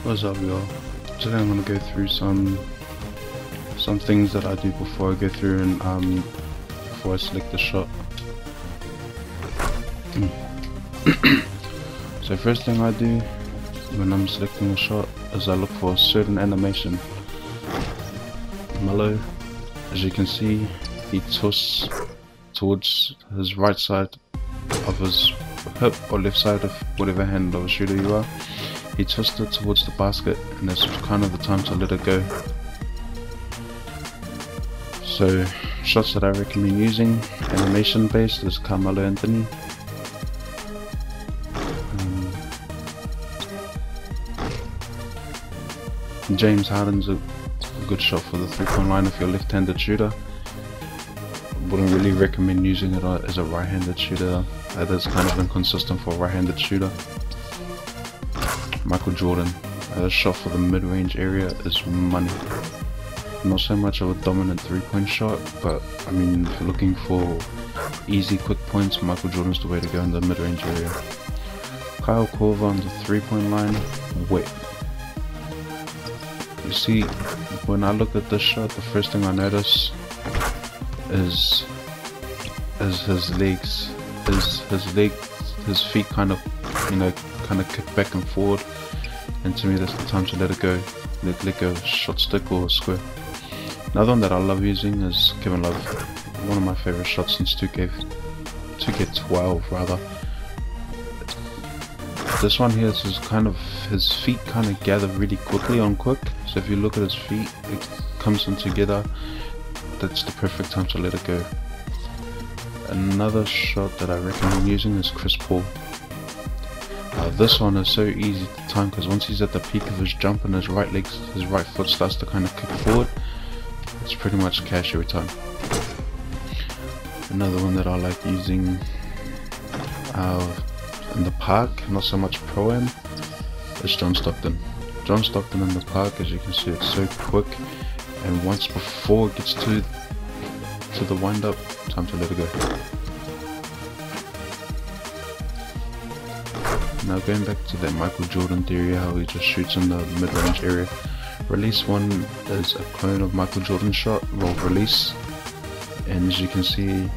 What's up, y'all? Today I'm gonna go through some things that I do before I go through and before I select the shot. So first thing I do when I'm selecting a shot is I look for a certain animation. Mellow, as you can see, he twists towards his right side of his hip or left side of whatever hand of a shooter you are. He twists it towards the basket, and that's kind of the time to let it go. So shots that I recommend using, animation based, is Carmelo Anthony. James Harden's a good shot for the 3-point line if you're a left-handed shooter. Wouldn't really recommend using it as a right-handed shooter. That is kind of inconsistent for a right-handed shooter. Michael Jordan, a shot for the mid-range area is money. Not so much of a dominant 3-point shot, but I mean, if you're looking for easy, quick points, Michael Jordan's the way to go in the mid-range area. Kyle Korver on the 3-point line, wet. You see, when I look at this shot, the first thing I notice is his legs. His feet kind of, kind of kick back and forward, and to me that's the time to let it go. Let go of shot stick or square. Another one that I love using is Kevin Love. One of my favorite shots since 2K12 rather. This one here is his feet kind of gather really quickly on quick. So if you look at his feet, it comes in together. That's the perfect time to let it go. Another shot that I recommend using is Chris Paul. This one is so easy to time because once he's at the peak of his jump and his right foot starts to kind of kick forward, it's pretty much cash every time. Another one that I like using in the park, not so much pro-am, is John Stockton. John Stockton in the park, as you can see, it's so quick, and once before it gets to the wind up, time to let it go. Now going back to that Michael Jordan theory, how he just shoots in the mid-range area. Release 1 is a clone of Michael Jordan's shot, roll release, and as you can see,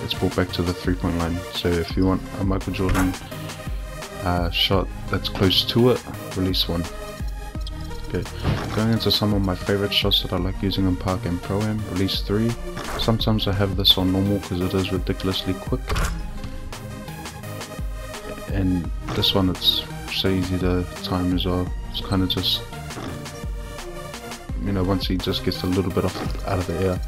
it's brought back to the 3-point line. So if you want a Michael Jordan shot that's close to it, release 1. Okay, going into some of my favorite shots that I like using in park and pro-am, release 3. Sometimes I have this on normal because it is ridiculously quick. And this one, it's so easy to time as well. It's kind of just, once he just gets a little bit out of the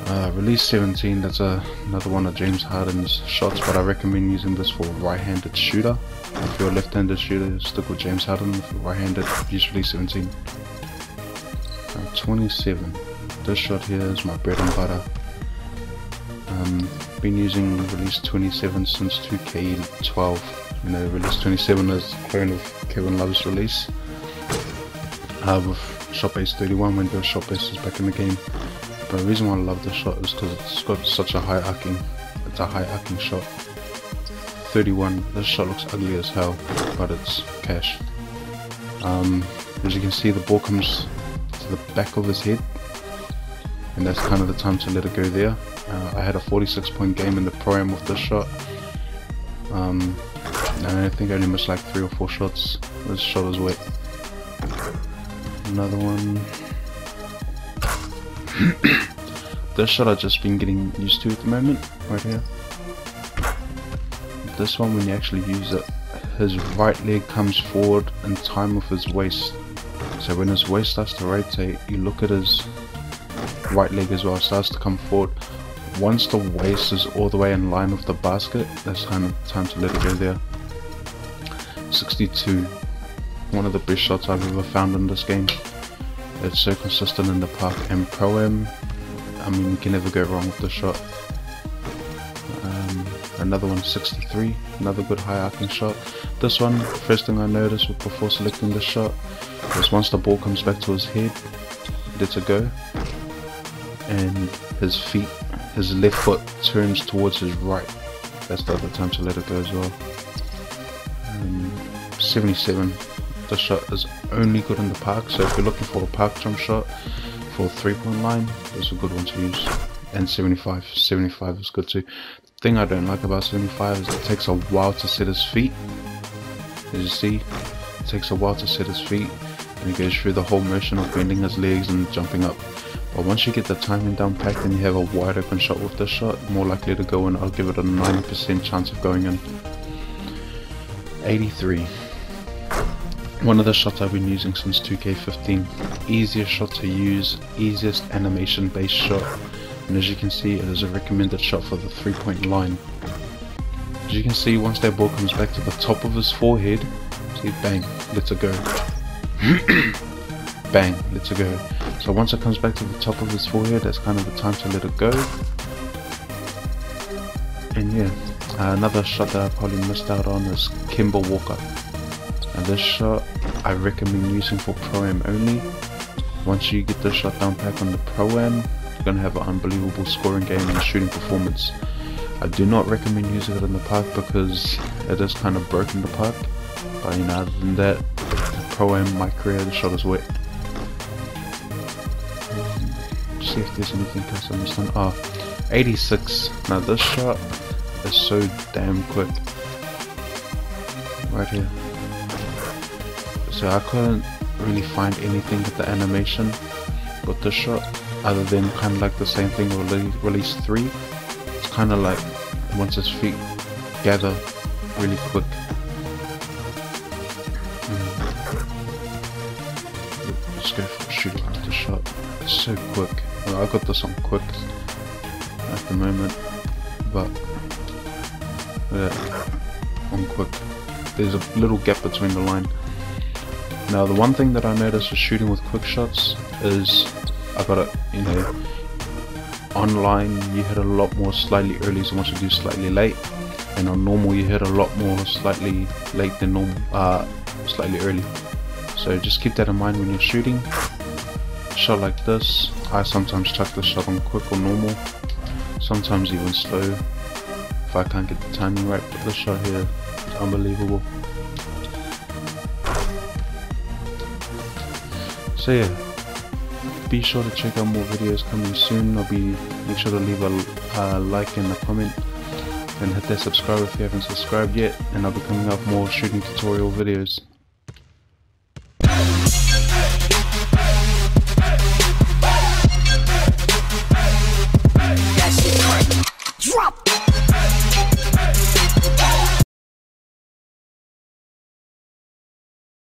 air. Release 17, that's another one of James Harden's shots, but I recommend using this for a right-handed shooter. If you're a left-handed shooter, stick with James Harden. If you're right-handed, use release 17. 27, this shot here is my bread and butter. Been using release 27 since 2K12. Release 27 is a clone of Kevin Love's release. With shot base 31 when the shot base is back in the game. But the reason why I love this shot is because it's got such a high arcing. It's a high arcing shot. 31. This shot looks ugly as hell, but it's cash. As you can see, the ball comes to the back of his head, and that's kind of the time to let it go there. I had a 46-point game in the pro-am with this shot. And I think I only missed like 3 or 4 shots. This shot was wet. Another one. This shot I've just been getting used to at the moment, right here. This one, when you actually use it, his right leg comes forward in time with his waist. So when his waist starts to rotate, you look at his right leg as well, it starts to come forward. Once the waist is all the way in line with the basket, that's kind of time to let it go there. 62, one of the best shots I've ever found in this game. It's so consistent in the park and pro-am. I mean, you can never go wrong with this shot. Another one, 63, another good high arcing shot. This one, first thing I noticed before selecting this shot is once the ball comes back to his head, lets it go, and his left foot turns towards his right. That's the other time to let it go as well. 77, this shot is only good in the park, so if you're looking for a park jump shot for a 3-point line, this is a good one to use. And 75 is good too. The thing I don't like about 75 is it takes a while to set his feet. As you see, it takes a while to set his feet, and he goes through the whole motion of bending his legs and jumping up. But once you get the timing down packed and you have a wide open shot with this shot, more likely to go in. I'll give it a 90% chance of going in. 83. One of the shots I've been using since 2K15. Easiest shot to use, easiest animation based shot. And as you can see, it is a recommended shot for the 3-point line. As you can see, once that ball comes back to the top of his forehead, see, bang, lets it go. Bang, lets it go. So once it comes back to the top of his forehead, that's kind of the time to let it go. And yeah, another shot that I probably missed out on is Kemba Walker. Now this shot I recommend using for Pro-Am only. Once you get this shot down pack on the Pro-Am, you're going to have an unbelievable scoring game and shooting performance. I do not recommend using it in the park because it is kind of broken the park. But you know, other than that, the Pro-Am, my career, the shot is wet. See if there's anything else I missed on. Ah, 86. Now this shot is so damn quick. Right here. So I couldn't really find anything with the animation with this shot other than kind of like the same thing with release 3. It's kind of like once his feet gather really quick. Let's go for a shoot around the shot. It's so quick. Well, I got this on quick at the moment, but yeah, on quick. There's a little gap between the line. Now the one thing that I noticed with shooting with quick shots is I got it, you know, online you hit a lot more slightly early than what you do slightly late, and on normal you hit a lot more slightly late than normal, slightly early. So just keep that in mind when you're shooting. A shot like this, I sometimes chuck the shot on quick or normal, sometimes even slow if I can't get the timing right, but this shot here is unbelievable. So yeah, be sure to check out more videos coming soon. Make sure to leave a like and a comment, and hit that subscribe if you haven't subscribed yet, and I'll be coming out more shooting tutorial videos.